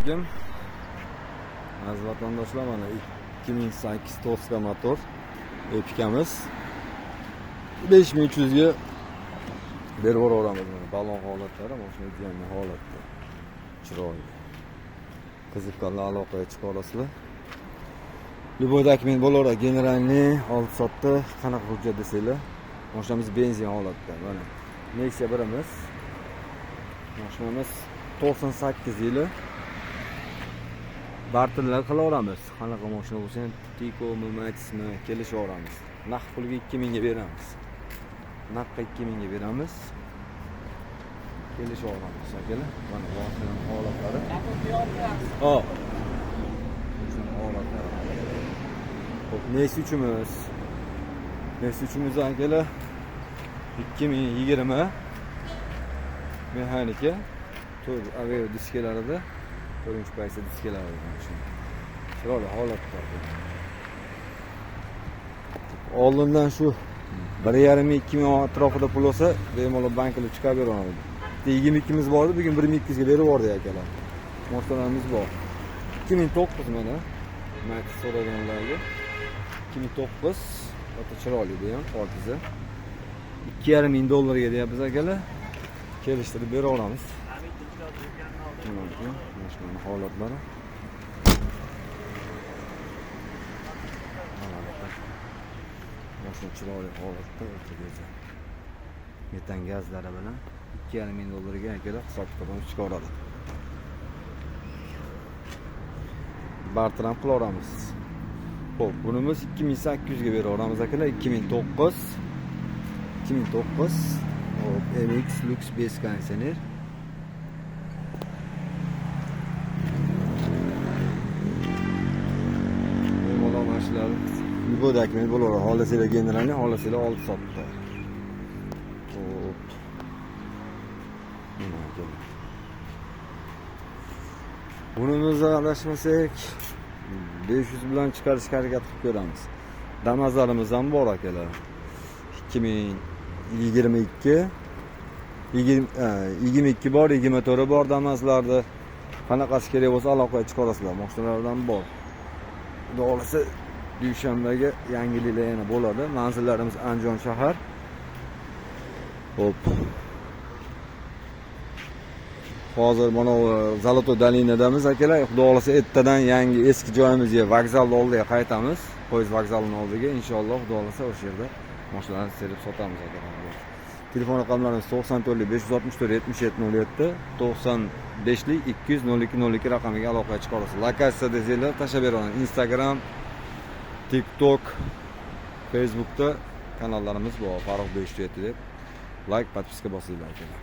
Bugün aziz vatandaşlar, mana 2008 Toska motor Epica'miz 5300 ga berib yuboramiz. Balon holatlari, mashina jiyanli holatda. Chiroyli. Qiziqqanlar aloqaga chiqa olasizlar. Любой dokument bo'laveradi. Generalniy olib sotdi, qanaqa hujjat desanglar, mashinamiz benzin holatda. Mana Nexia 1imiz. Mashinamiz 98 yili. Barterlar qilaveramiz. Qanaqa mashina bo'lsa ham, Tiko'mi, Max'mi kelishaveramiz. Naqd pulga 2000 ga beramiz. Naqdga 2000 ga beramiz. Kelishaveramiz akalar. Mana mashina holatlari. Hop. Holatlari. Hop, Nexia 3imiz. Nexia 3imiz akalar 2020 mexanika. Tur avio diskalarida 4-paysa diskalari mashina. Chiroyli holatda. Oldindan shu 1,5-2 ming atrofida pul olsa, bemalol bankga chiqarib beraman. 22 miz bor edi, bugun 1200 ga berib yubordik akalar. Mashinalarimiz bor. 2009 mana. Max so'raganlarga 2009 o'ta chiroyli ham, ortizi. 2,5 ming dollarga deyapmiz akalar. Kelishtirib beraveramiz. Mashina holatlari. Mashina chiroyli holatda o'rtagacha. Metan gazlari bilan 2,5 ming dollarga akalar hisob-kitobni chiqaradi. Barter ham qilaveramiz. Xo'p, bunimiz 2800 ga beraveramiz akalar. 2009. Hop, MX Lux base konditsioner. Bu dokument bo'laveradi. Holasida generalniy, holasida olib sotdi. Hop. Bunimizni adashmasak 500 bilan chiqarishga harakat qilib ko'ramiz. Damazlarimiz ham bor akalar. 2022 22 bor, 24 bor damazlarda. Qanaqasi kerak bo'lsa aloqaga chiqa olasizlar. Mashinalardan bor. Xudo xolasa dushanbaga yangiliklar yana bo'ladi. Manzillarimiz Andijon shahar. Hop. Hozir mana Zolotoy dolinadamiz akalar. Xudo xolasa ertadan yangi eski joyimizga, vokzalning oldiga qaytamiz. Poyezd vokzalining oldiga inshaalloh Xudo xolasa o'sha yerda mashinalarni serib sotamiz akalar. Telefon raqamlarimiz 94 564 77 07, 95 200 02 02 raqamiga aloqaga chiqa olasiz. Lokatsiya desanglar tashlab beraman. Instagram, TikTok, Facebookda kanallarimiz bor. Farruh 507 deb like, podpiska bosinglar akalar.